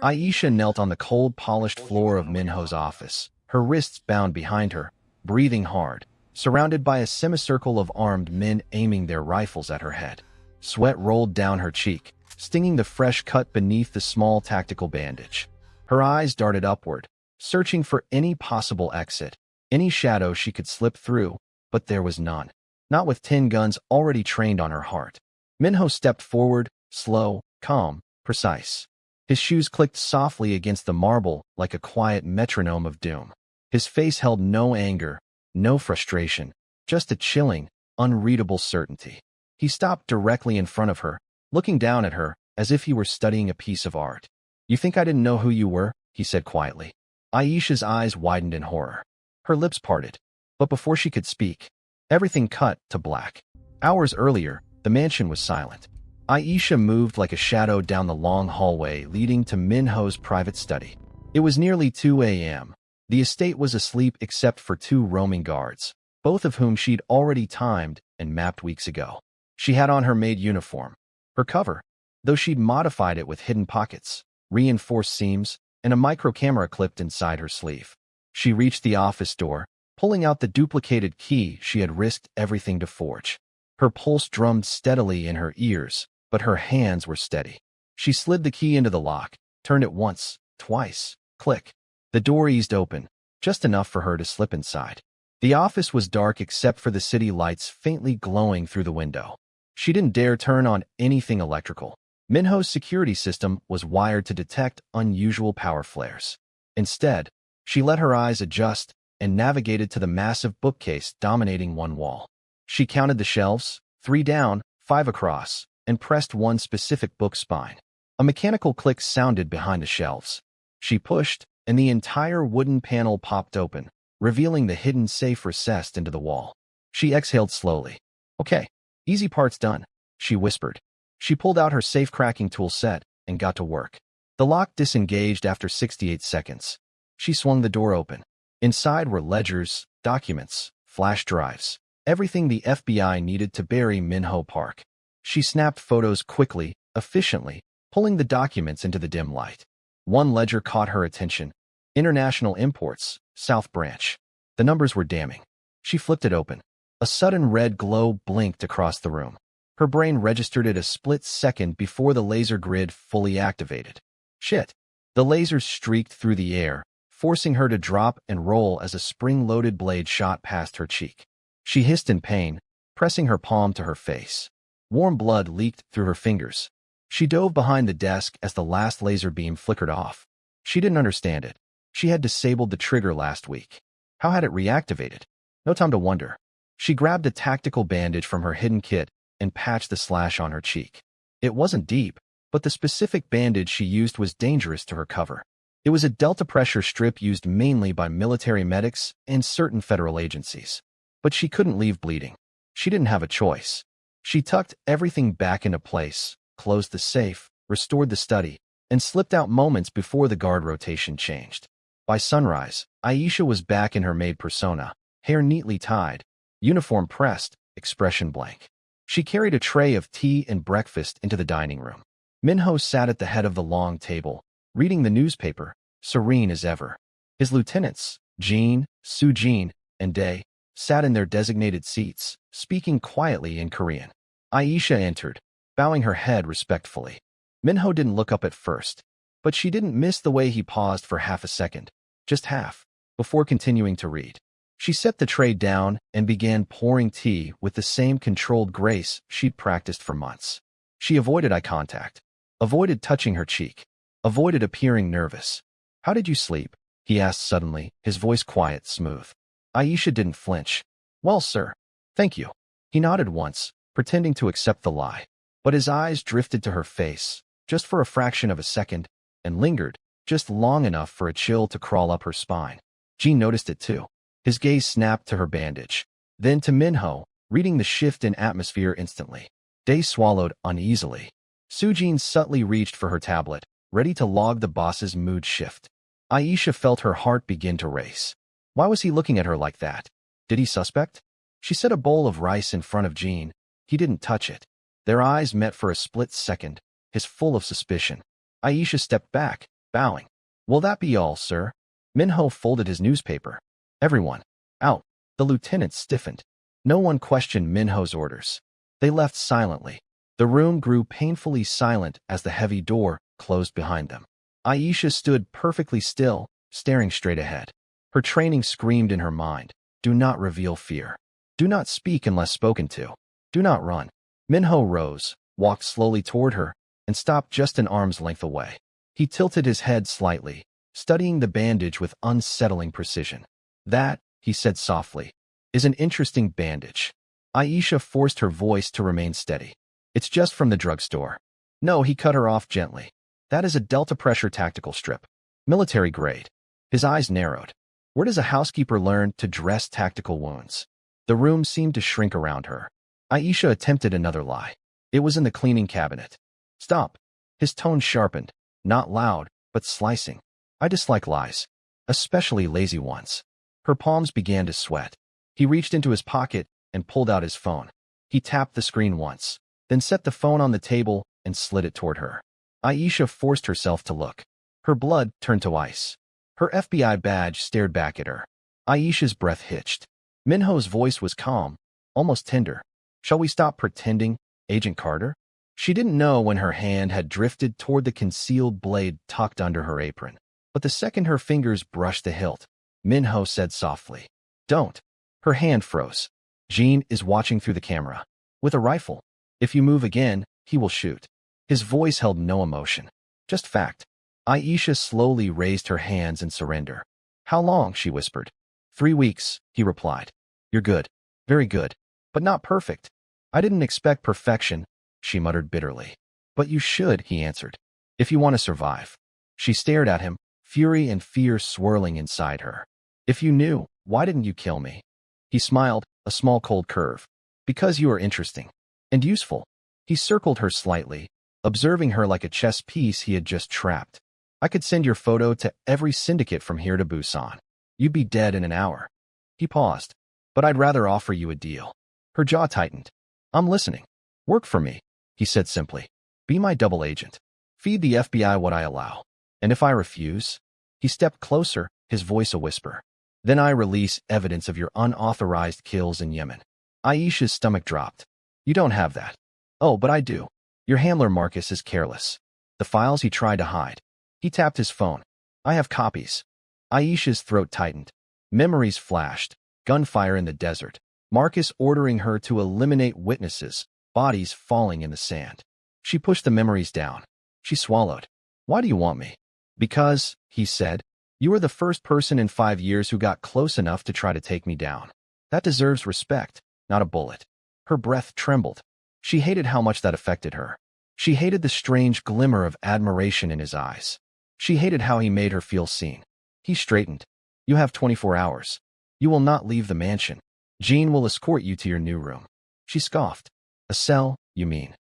Aisha knelt on the cold, polished floor of Minho's office, her wrists bound behind her, breathing hard, surrounded by a semicircle of armed men aiming their rifles at her head. Sweat rolled down her cheek, stinging the fresh cut beneath the small tactical bandage. Her eyes darted upward, searching for any possible exit, any shadow she could slip through, but there was none. Not with 10 guns already trained on her heart. Minho stepped forward, slow, calm, precise. His shoes clicked softly against the marble like a quiet metronome of doom. His face held no anger, no frustration, just a chilling, unreadable certainty. He stopped directly in front of her, looking down at her as if he were studying a piece of art. "You think I didn't know who you were?" he said quietly. Aisha's eyes widened in horror. Her lips parted, but before she could speak, everything cut to black. Hours earlier, the mansion was silent. Aisha moved like a shadow down the long hallway leading to Minho's private study. It was nearly 2 a.m. The estate was asleep except for 2 roaming guards, both of whom she'd already timed and mapped weeks ago. She had on her Maid uniform, her cover, though she'd modified it with hidden pockets, reinforced seams, and a micro camera clipped inside her sleeve. She reached the office door, pulling out the duplicated key she had risked everything to forge. Her pulse drummed steadily in her ears, but her hands were steady. She slid the key into the lock, turned it once, twice, click. The door eased open, just enough for her to slip inside. The office was dark except for the city lights faintly glowing through the window. She didn't dare turn on anything electrical. Minho's security system was wired to detect unusual power flares. Instead, she let her eyes adjust and navigated to the massive bookcase dominating one wall. She counted the shelves, 3 down, 5 across, and pressed one specific book spine. A mechanical click sounded behind the shelves. She pushed, and the entire wooden panel popped open, revealing the hidden safe recessed into the wall. She exhaled slowly. "Okay, easy part's done," she whispered. She pulled out her safe-cracking tool set and got to work. The lock disengaged after 68 seconds. She swung the door open. Inside were ledgers, documents, flash drives, everything the FBI needed to bury Minho Park. She snapped photos quickly, efficiently, pulling the documents into the dim light. One ledger caught her attention. International Imports, South Branch. The numbers were damning. She flipped it open. A sudden red glow blinked across the room. Her brain registered it a split second before the laser grid fully activated. Shit. The lasers streaked through the air, forcing her to drop and roll as a spring-loaded blade shot past her cheek. She hissed in pain, pressing her palm to her face. Warm blood leaked through her fingers. She dove behind the desk as the last laser beam flickered off. She didn't understand it. She had disabled the trigger last week. How had it reactivated? No time to wonder. She grabbed a tactical bandage from her hidden kit and patched the slash on her cheek. It wasn't deep, but the specific bandage she used was dangerous to her cover. It was a delta pressure strip used mainly by military medics and certain federal agencies. But she couldn't leave bleeding. She didn't have a choice. She tucked everything back into place, closed the safe, restored the study, and slipped out moments before the guard rotation changed. By sunrise, Aisha was back in her Maid persona, hair neatly tied, uniform pressed, expression blank. She carried a tray of tea and breakfast into the dining room. Minho sat at the head of the long table, reading the newspaper, serene as ever. His lieutenants, Jean, Soo-jin, and Dae, sat in their designated seats, speaking quietly in Korean. Aisha entered, bowing her head respectfully. Minho didn't look up at first, but she didn't miss the way he paused for half a second, just half, before continuing to read. She set the tray down and began pouring tea with the same controlled grace she'd practiced for months. She avoided eye contact, avoided touching her cheek, avoided appearing nervous. "How did you sleep?" he asked suddenly, his voice quiet, smooth. Aisha didn't flinch. "Well, sir. Thank you." He nodded once, pretending to accept the lie, but his eyes drifted to her face, just for a fraction of a second, and lingered, just long enough for a chill to crawl up her spine. Jean noticed it too. His gaze snapped to her bandage, then to Minho, reading the shift in atmosphere instantly. Dae swallowed uneasily. Soo-jin subtly reached for her tablet, ready to log the boss's mood shift. Aisha felt her heart begin to race. Why was he looking at her like that? Did he suspect? She set a bowl of rice in front of Jean. He didn't touch it. Their eyes met for a split second, his full of suspicion. Aisha stepped back, bowing. Will that be all, sir? Minho folded his newspaper. Everyone. Out. The lieutenant stiffened. No one questioned Minho's orders. They left silently. The room grew painfully silent as the heavy door closed behind them. Aisha stood perfectly still, staring straight ahead. Her training screamed in her mind. Do not reveal fear. Do not speak unless spoken to. Do not run. Minho rose, walked slowly toward her, and stopped just an arm's length away. He tilted his head slightly, studying the bandage with unsettling precision. That, he said softly, is an interesting bandage. Aisha forced her voice to remain steady. It's just from the drugstore. No, he cut her off gently. That is a delta pressure tactical strip. Military grade. His eyes narrowed. Where does a housekeeper learn to dress tactical wounds? The room seemed to shrink around her. Aisha attempted another lie. It was in the cleaning cabinet. Stop. His tone sharpened. Not loud, but slicing. I dislike lies. Especially lazy ones. Her palms began to sweat. He reached into his pocket and pulled out his phone. He tapped the screen once, then set the phone on the table and slid it toward her. Aisha forced herself to look. Her blood turned to ice. Her FBI badge stared back at her. Aisha's breath hitched. Minho's voice was calm, almost tender. Shall we stop pretending, Agent Carter? She didn't know when her hand had drifted toward the concealed blade tucked under her apron. But the second her fingers brushed the hilt, Minho said softly, Don't. Her hand froze. Jean is watching through the camera. With a rifle. If you move again, he will shoot. His voice held no emotion. Just fact. Aisha slowly raised her hands in surrender. How long? She whispered. 3 weeks, he replied. You're good. Very good. But not perfect. I didn't expect perfection, she muttered bitterly. But you should, he answered. If you want to survive. She stared at him, fury and fear swirling inside her. If you knew, why didn't you kill me? He smiled, a small cold curve. Because you are interesting. And useful. He circled her slightly, observing her like a chess piece he had just trapped. I could send your photo to every syndicate from here to Busan. You'd be dead in an hour. He paused. But I'd rather offer you a deal. Her jaw tightened. I'm listening. Work for me, he said simply. Be my double agent. Feed the FBI what I allow. And if I refuse? He stepped closer, his voice a whisper. Then I release evidence of your unauthorized kills in Yemen. Aisha's stomach dropped. You don't have that. Oh, but I do. Your handler Marcus is careless. The files he tried to hide. He tapped his phone. I have copies. Aisha's throat tightened. Memories flashed. Gunfire in the desert. Marcus ordering her to eliminate witnesses. Bodies falling in the sand. She pushed the memories down. She swallowed. Why do you want me? Because, he said, you were the first person in 5 years who got close enough to try to take me down. That deserves respect, not a bullet. Her breath trembled. She hated how much that affected her. She hated the strange glimmer of admiration in his eyes. She hated how he made her feel seen. He straightened. You have 24 hours. You will not leave the mansion. Jean will escort you to your new room. She scoffed. A cell, you mean?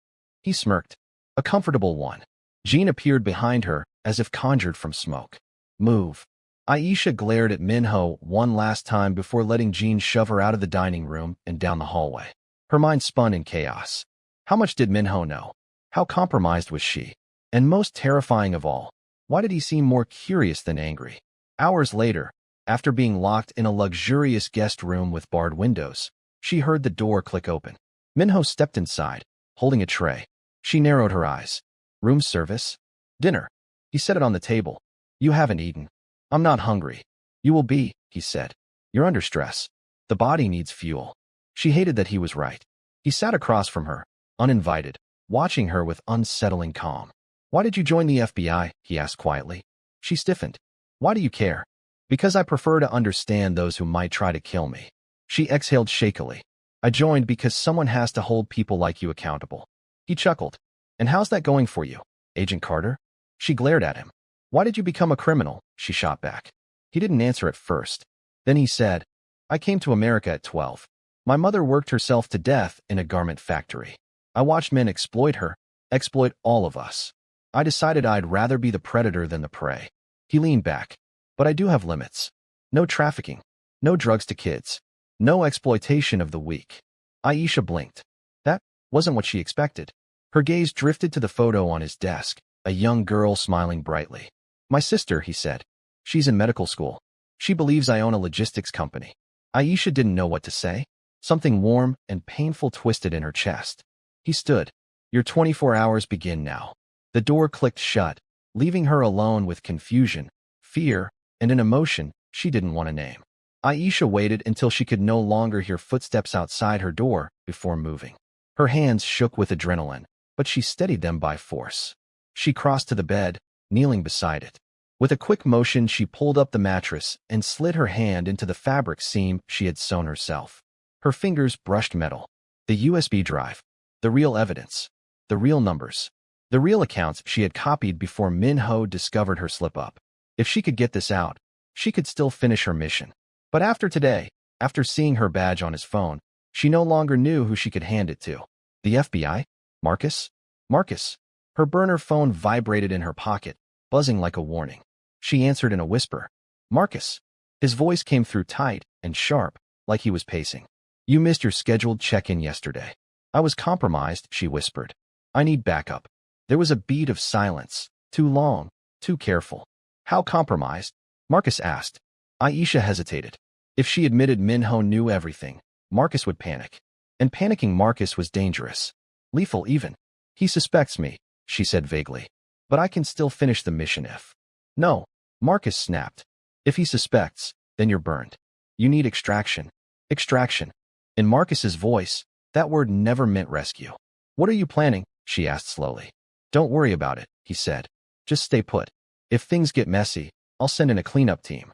He smirked. A comfortable one. Jean appeared behind her, as if conjured from smoke. Move. Aisha glared at Minho one last time before letting Jean shove her out of the dining room and down the hallway. Her mind spun in chaos. How much did Minho know? How compromised was she? And most terrifying of all, why did he seem more curious than angry? Hours later, after being locked in a luxurious guest room with barred windows, she heard the door click open. Minho stepped inside, holding a tray. She narrowed her eyes. Room service? Dinner. He set it on the table. You haven't eaten. I'm not hungry. You will be, he said. You're under stress. The body needs fuel. She hated that he was right. He sat across from her, uninvited, watching her with unsettling calm. Why did you join the FBI? He asked quietly. She stiffened. Why do you care? Because I prefer to understand those who might try to kill me. She exhaled shakily. I joined because someone has to hold people like you accountable. He chuckled. And how's that going for you, Agent Carter? She glared at him. Why did you become a criminal? She shot back. He didn't answer at first. Then he said, I came to America at 12. My mother worked herself to death in a garment factory. I watched men exploit her, exploit all of us. I decided I'd rather be the predator than the prey. He leaned back. But I do have limits. No trafficking. No drugs to kids. No exploitation of the weak. Aisha blinked. That wasn't what she expected. Her gaze drifted to the photo on his desk, a young girl smiling brightly. My sister, he said. She's in medical school. She believes I own a logistics company. Aisha didn't know what to say. Something warm and painful twisted in her chest. He stood. Your 24 hours begin now. The door clicked shut, leaving her alone with confusion, fear, and an emotion she didn't want to name. Aisha waited until she could no longer hear footsteps outside her door before moving. Her hands shook with adrenaline, but she steadied them by force. She crossed to the bed, kneeling beside it. With a quick motion, she pulled up the mattress and slid her hand into the fabric seam she had sewn herself. Her fingers brushed metal. The USB drive. The real evidence. The real numbers. The real accounts she had copied before Min-ho discovered her slip-up. If she could get this out, she could still finish her mission. But after today, after seeing her badge on his phone, she no longer knew who she could hand it to. The FBI? Marcus? Marcus. Her burner phone vibrated in her pocket, buzzing like a warning. She answered in a whisper. Marcus. His voice came through tight and sharp, like he was pacing. You missed your scheduled check-in yesterday. I was compromised, she whispered. I need backup. There was a beat of silence, too long, too careful. How compromised? Marcus asked. Aisha hesitated. If she admitted Min-ho knew everything, Marcus would panic. And panicking Marcus was dangerous. Lethal even. He suspects me, she said vaguely. But I can still finish the mission if. No, Marcus snapped. If he suspects, then you're burned. You need extraction. Extraction. In Marcus's voice, that word never meant rescue. What are you planning? She asked slowly. Don't worry about it, he said. Just stay put. If things get messy, I'll send in a cleanup team.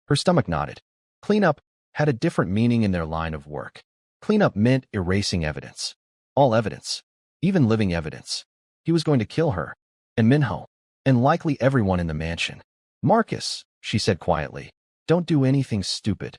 Her stomach nodded. Cleanup had a different meaning in their line of work. Cleanup meant erasing evidence. All evidence. Even living evidence. He was going to kill her. And Min-ho. And likely everyone in the mansion. Marcus, she said quietly. Don't do anything stupid.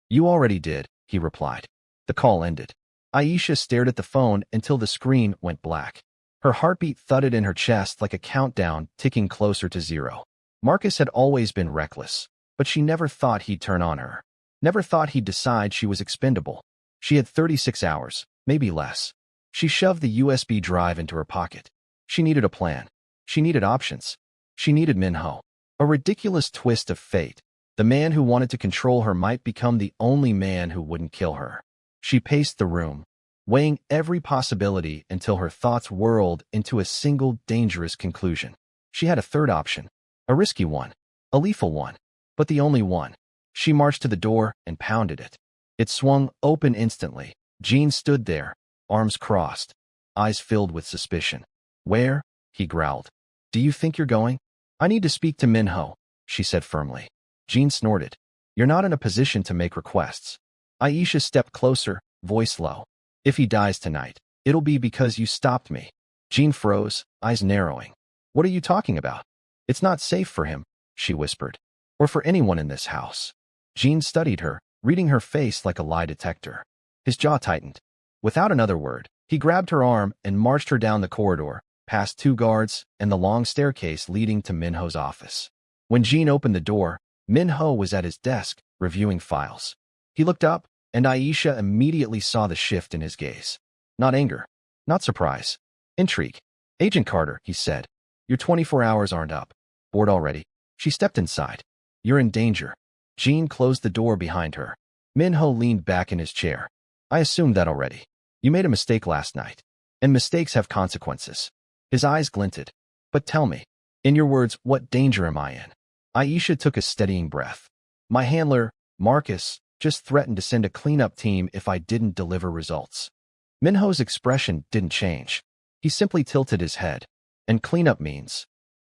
You already did, he replied. The call ended. Aisha stared at the phone until the screen went black. Her heartbeat thudded in her chest like a countdown ticking closer to zero. Marcus had always been reckless, but she never thought he'd turn on her. Never thought he'd decide she was expendable. She had 36 hours, maybe less. She shoved the USB drive into her pocket. She needed a plan. She needed options. She needed Min-ho. A ridiculous twist of fate. The man who wanted to control her might become the only man who wouldn't kill her. She paced the room, weighing every possibility until her thoughts whirled into a single dangerous conclusion. She had a third option, a risky one, a lethal one, but the only one. She marched to the door and pounded it. It swung open instantly. Jean stood there, arms crossed, eyes filled with suspicion. Where? He growled. Do you think you're going? I need to speak to Min-ho, she said firmly. Jean snorted. You're not in a position to make requests. Aisha stepped closer, voice low. If he dies tonight, it'll be because you stopped me. Jean froze, eyes narrowing. What are you talking about? It's not safe for him, she whispered. Or for anyone in this house. Jean studied her, reading her face like a lie detector. His jaw tightened. Without another word, he grabbed her arm and marched her down the corridor, past 2 guards and the long staircase leading to Min-ho's office. When Jean opened the door, Min-ho was at his desk, reviewing files. He looked up, and Aisha immediately saw the shift in his gaze. Not anger. Not surprise. Intrigue. Agent Carter, he said. Your 24 hours aren't up. Bored already? She stepped inside. You're in danger. Jean closed the door behind her. Min-ho leaned back in his chair. I assumed that already. You made a mistake last night. And mistakes have consequences. His eyes glinted. But tell me, in your words, what danger am I in? Aisha took a steadying breath. My handler, Marcus, just threatened to send a cleanup team if I didn't deliver results. Min-ho's expression didn't change. He simply tilted his head. And cleanup means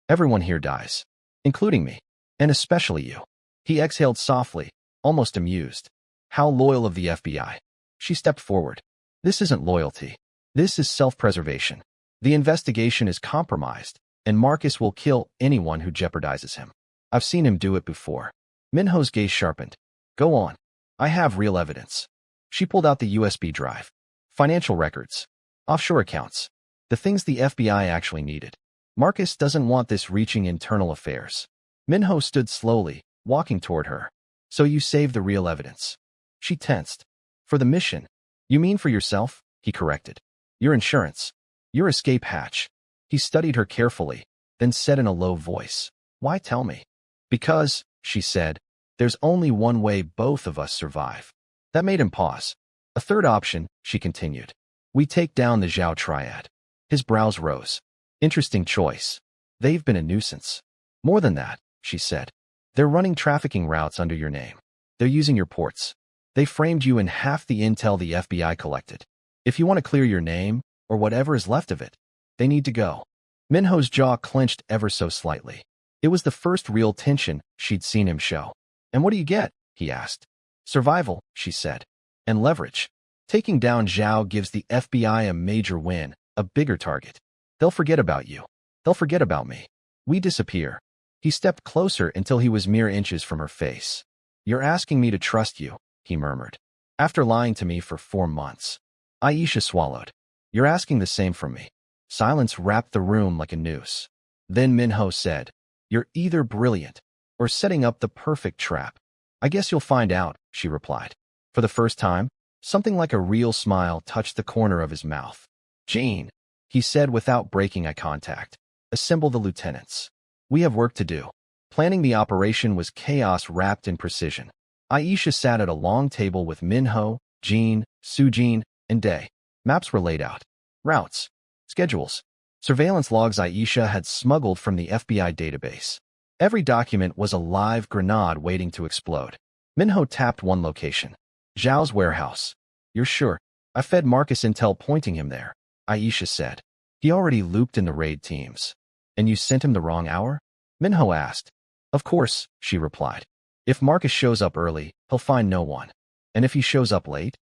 everyone here dies, including me, and especially you. He exhaled softly, almost amused. How loyal of the FBI. She stepped forward. This isn't loyalty. This is self-preservation. The investigation is compromised, and Marcus will kill anyone who jeopardizes him. I've seen him do it before. Min-ho's gaze sharpened. Go on. I have real evidence. She pulled out the USB drive. Financial records. Offshore accounts. The things the FBI actually needed. Marcus doesn't want this reaching internal affairs. Min-ho stood slowly, walking toward her. So you saved the real evidence. She tensed. For the mission. You mean for yourself? He corrected. Your insurance. Your escape hatch. He studied her carefully, then said in a low voice. Why tell me? Because, she said, there's only one way both of us survive. That made him pause. A third option, she continued. We take down the Zhao triad. His brows rose. Interesting choice. They've been a nuisance. More than that, she said. They're running trafficking routes under your name. They're using your ports. They framed you in half the intel the FBI collected. If you want to clear your name, or whatever is left of it, they need to go. Minho's jaw clenched ever so slightly. It was the first real tension she'd seen him show. And what do you get? He asked. Survival, she said. And leverage. Taking down Zhao gives the FBI a major win, a bigger target. They'll forget about you. They'll forget about me. We disappear. He stepped closer until he was mere inches from her face. You're asking me to trust you, he murmured. After lying to me for 4 months. Aisha swallowed. You're asking the same from me. Silence wrapped the room like a noose. Then Minho said, You're either brilliant or setting up the perfect trap. I guess you'll find out, she replied. For the first time, something like a real smile touched the corner of his mouth. Jean, he said without breaking eye contact. Assemble the lieutenants. We have work to do. Planning the operation was chaos wrapped in precision. Aisha sat at a long table with Minho, Jean, Sujin, and Day. Maps were laid out. Routes. Schedules. Surveillance logs Aisha had smuggled from the FBI database. Every document was a live grenade waiting to explode. Minho tapped one location. Zhao's warehouse. You're sure? I fed Marcus intel pointing him there, Aisha said. He already looped in the raid teams. And you sent him the wrong hour? Minho asked. Of course, she replied. If Marcus shows up early, he'll find no one. And if he shows up late?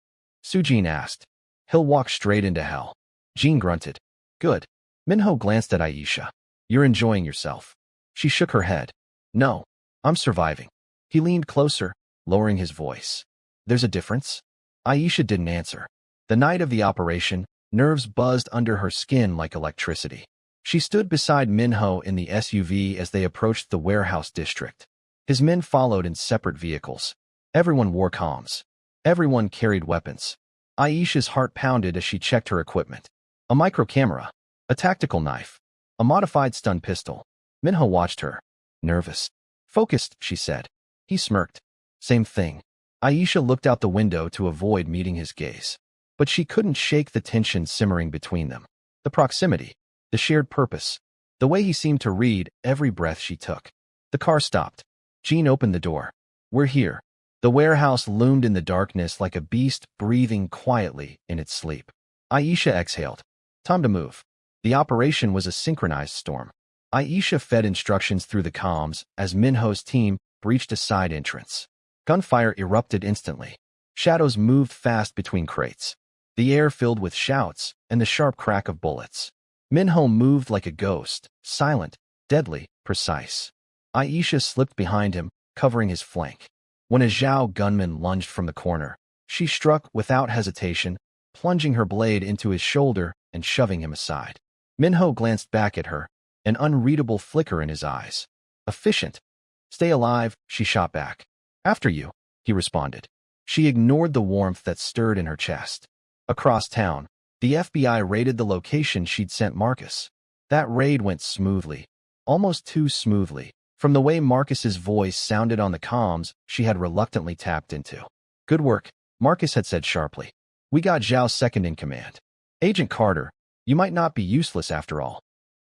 Sujin asked. He'll walk straight into hell. Jean grunted. Good. Minho glanced at Aisha. You're enjoying yourself. She shook her head. No, I'm surviving. He leaned closer, lowering his voice. There's a difference? Aisha didn't answer. The night of the operation, nerves buzzed under her skin like electricity. She stood beside Minho in the SUV as they approached the warehouse district. His men followed in separate vehicles. Everyone wore comms. Everyone carried weapons. Aisha's heart pounded as she checked her equipment. A micro camera, a tactical knife, a modified stun pistol. Minho watched her. Nervous. Focused, she said. He smirked. Same thing. Aisha looked out the window to avoid meeting his gaze. But she couldn't shake the tension simmering between them. The proximity. The shared purpose. The way he seemed to read every breath she took. The car stopped. Jean opened the door. We're here. The warehouse loomed in the darkness like a beast breathing quietly in its sleep. Aisha exhaled. Time to move. The operation was a synchronized storm. Aisha fed instructions through the comms as Minho's team breached a side entrance. Gunfire erupted instantly. Shadows moved fast between crates. The air filled with shouts and the sharp crack of bullets. Minho moved like a ghost, silent, deadly, precise. Aisha slipped behind him, covering his flank. When a Zhao gunman lunged from the corner, she struck without hesitation, plunging her blade into his shoulder and shoving him aside. Minho glanced back at her, an unreadable flicker in his eyes. Efficient. Stay alive, she shot back. After you, he responded. She ignored the warmth that stirred in her chest. Across town, the FBI raided the location she'd sent Marcus. That raid went smoothly, almost too smoothly, from the way Marcus's voice sounded on the comms she had reluctantly tapped into. Good work, Marcus had said sharply. We got Zhao's second in command. Agent Carter, you might not be useless after all.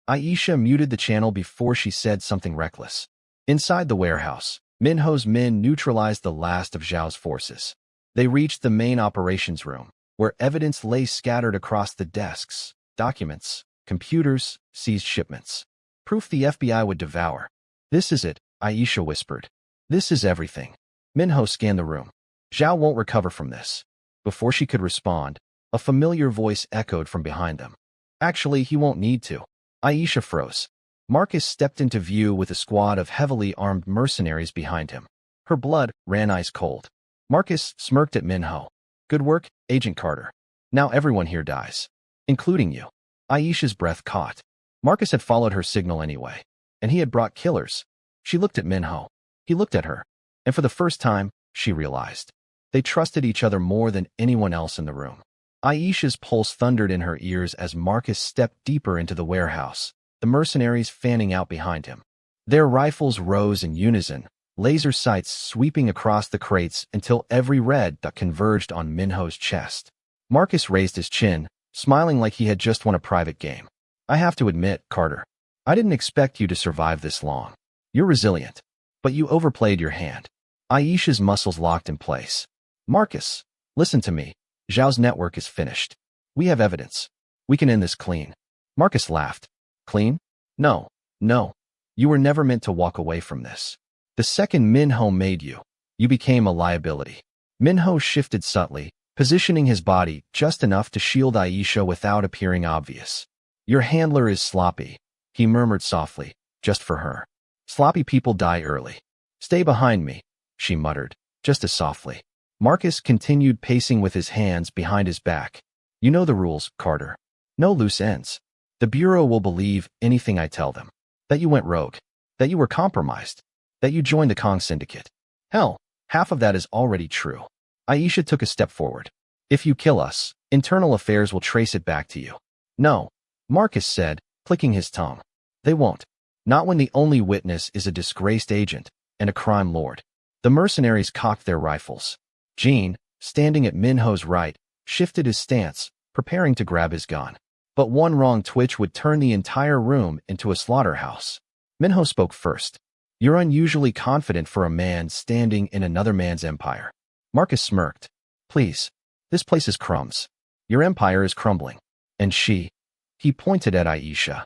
Aisha muted the channel before she said something reckless. Inside the warehouse, Minho's men neutralized the last of Zhao's forces. They reached the main operations room, where evidence lay scattered across the desks, documents, computers, seized shipments. Proof the FBI would devour. This is it, Aisha whispered. This is everything. Minho scanned the room. Zhao won't recover from this. Before she could respond, a familiar voice echoed from behind them. Actually, he won't need to. Aisha froze. Marcus stepped into view with a squad of heavily armed mercenaries behind him. Her blood ran ice cold. Marcus smirked at Minho. Good work, Agent Carter. Now everyone here dies. Including you. Aisha's breath caught. Marcus had followed her signal anyway. And he had brought killers. She looked at Minho. He looked at her. And for the first time, she realized. They trusted each other more than anyone else in the room. Aisha's pulse thundered in her ears as Marcus stepped deeper into the warehouse, the mercenaries fanning out behind him. Their rifles rose in unison, laser sights sweeping across the crates until every red dot converged on Minho's chest. Marcus raised his chin, smiling like he had just won a private game. I have to admit, Carter, I didn't expect you to survive this long. You're resilient, but you overplayed your hand. Aisha's muscles locked in place. Marcus, listen to me. Zhao's network is finished. We have evidence. We can end this clean. Marcus laughed. Clean? No, no. You were never meant to walk away from this. The second Minho made you, you became a liability. Minho shifted subtly, positioning his body just enough to shield Aisha without appearing obvious. Your handler is sloppy, he murmured softly, just for her. Sloppy people die early. Stay behind me, she muttered, just as softly. Marcus continued pacing with his hands behind his back. You know the rules, Carter. No loose ends. The Bureau will believe anything I tell them. That you went rogue. That you were compromised. That you joined the Kong Syndicate. Hell, half of that is already true. Aisha took a step forward. If you kill us, internal affairs will trace it back to you. No, Marcus said, clicking his tongue. They won't. Not when the only witness is a disgraced agent and a crime lord. The mercenaries cocked their rifles. Jean, standing at Minho's right, shifted his stance, preparing to grab his gun. But one wrong twitch would turn the entire room into a slaughterhouse. Minho spoke first. You're unusually confident for a man standing in another man's empire. Marcus smirked. Please. This place is crumbs. Your empire is crumbling. And she. He pointed at Aisha.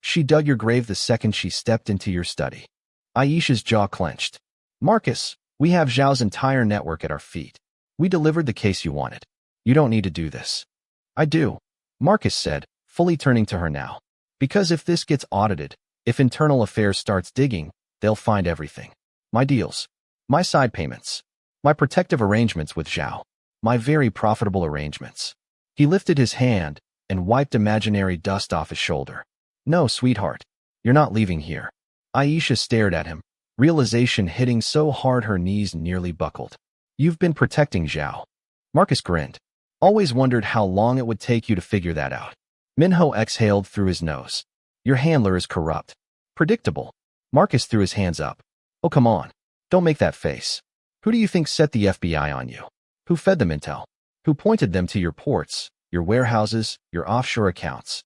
She dug your grave the second she stepped into your study. Aisha's jaw clenched. Marcus, we have Zhao's entire network at our feet. We delivered the case you wanted. You don't need to do this. I do, Marcus said, fully turning to her now. Because if this gets audited, if internal affairs starts digging, they'll find everything. My deals. My side payments. My protective arrangements with Zhao. My very profitable arrangements. He lifted his hand and wiped imaginary dust off his shoulder. No, sweetheart. You're not leaving here. Aisha stared at him, realization hitting so hard her knees nearly buckled. You've been protecting Zhao. Marcus grinned. Always wondered how long it would take you to figure that out. Minho exhaled through his nose. Your handler is corrupt. Predictable. Marcus threw his hands up. Oh, come on. Don't make that face. Who do you think set the FBI on you? Who fed them intel? Who pointed them to your ports, your warehouses, your offshore accounts?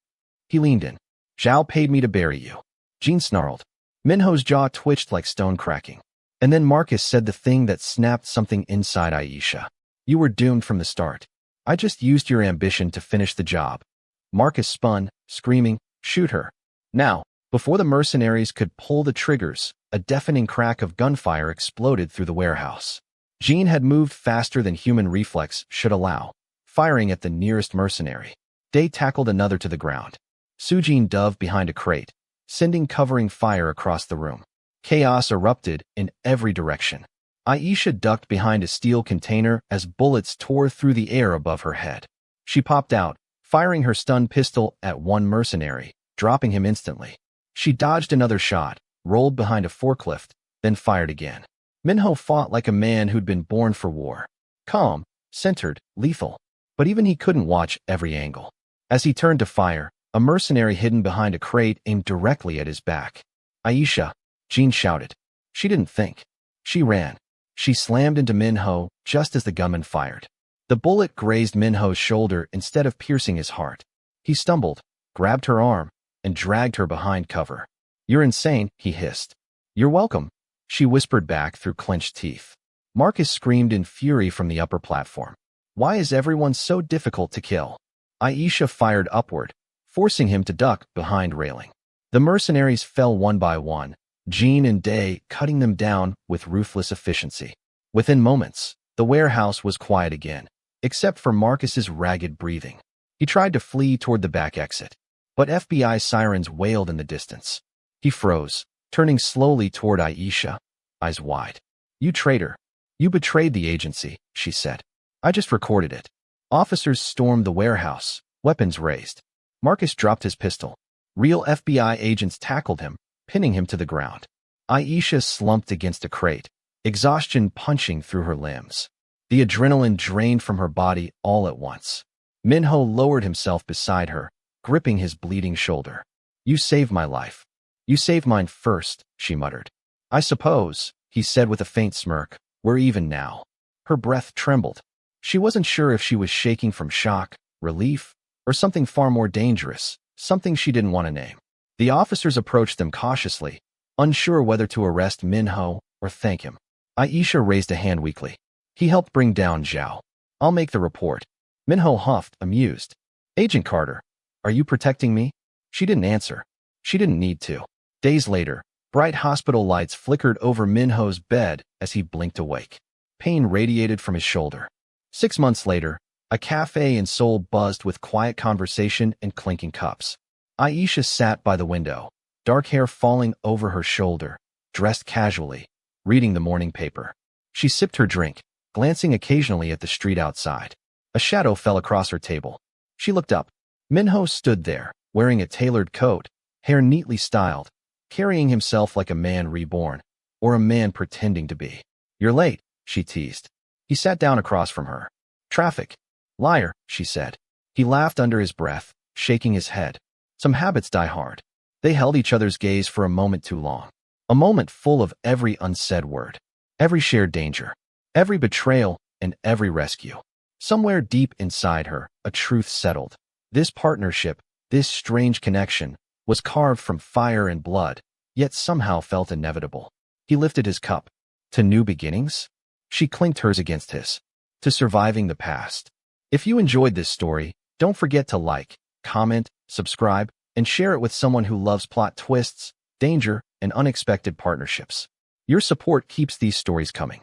He leaned in. Zhao paid me to bury you. Jean snarled. Minho's jaw twitched like stone cracking. And then Marcus said the thing that snapped something inside Aisha. You were doomed from the start. I just used your ambition to finish the job. Marcus spun, screaming, shoot her. Now, before the mercenaries could pull the triggers, a deafening crack of gunfire exploded through the warehouse. Jean had moved faster than human reflex should allow, firing at the nearest mercenary. Day tackled another to the ground. Sujin dove behind a crate, sending covering fire across the room. Chaos erupted in every direction. Aisha ducked behind a steel container as bullets tore through the air above her head. She popped out, firing her stun pistol at one mercenary, dropping him instantly. She dodged another shot, rolled behind a forklift, then fired again. Minho fought like a man who'd been born for war. Calm, centered, lethal. But even he couldn't watch every angle. As he turned to fire, a mercenary hidden behind a crate aimed directly at his back. Aisha, Jean shouted. She didn't think. She ran. She slammed into Minho just as the gunman fired. The bullet grazed Minho's shoulder instead of piercing his heart. He stumbled, grabbed her arm, and dragged her behind cover. You're insane, he hissed. You're welcome, she whispered back through clenched teeth. Marcus screamed in fury from the upper platform. Why is everyone so difficult to kill? Aisha fired upward, forcing him to duck behind railing. The mercenaries fell one by one, Jean and Day cutting them down with ruthless efficiency. Within moments, the warehouse was quiet again, except for Marcus's ragged breathing. He tried to flee toward the back exit, but FBI sirens wailed in the distance. He froze, turning slowly toward Aisha, eyes wide. You traitor. You betrayed the agency, she said. I just recorded it. Officers stormed the warehouse, weapons raised. Marcus dropped his pistol. Real FBI agents tackled him, pinning him to the ground. Aisha slumped against a crate, exhaustion punching through her limbs. The adrenaline drained from her body all at once. Minho lowered himself beside her, gripping his bleeding shoulder. You saved my life. You saved mine first, she muttered. I suppose, he said with a faint smirk. We're even now. Her breath trembled. She wasn't sure if she was shaking from shock, relief, or something far more dangerous, something she didn't want to name. The officers approached them cautiously, unsure whether to arrest Minho or thank him. Aisha raised a hand weakly. He helped bring down Zhao. I'll make the report. Minho huffed, amused. Agent Carter, are you protecting me? She didn't answer. She didn't need to. Days later, bright hospital lights flickered over Minho's bed as he blinked awake. Pain radiated from his shoulder. 6 months later, a cafe in Seoul buzzed with quiet conversation and clinking cups. Aisha sat by the window, dark hair falling over her shoulder, dressed casually, reading the morning paper. She sipped her drink, glancing occasionally at the street outside. A shadow fell across her table. She looked up. Minho stood there, wearing a tailored coat, hair neatly styled, carrying himself like a man reborn, or a man pretending to be. You're late, she teased. He sat down across from her. Traffic. Liar, she said. He laughed under his breath, shaking his head. Some habits die hard. They held each other's gaze for a moment too long. A moment full of every unsaid word, every shared danger, every betrayal, and every rescue. Somewhere deep inside her, a truth settled. This partnership, this strange connection, was carved from fire and blood, yet somehow felt inevitable. He lifted his cup. To new beginnings? She clinked hers against his. To surviving the past. If you enjoyed this story, don't forget to like, comment, subscribe, and share it with someone who loves plot twists, danger, and unexpected partnerships. Your support keeps these stories coming.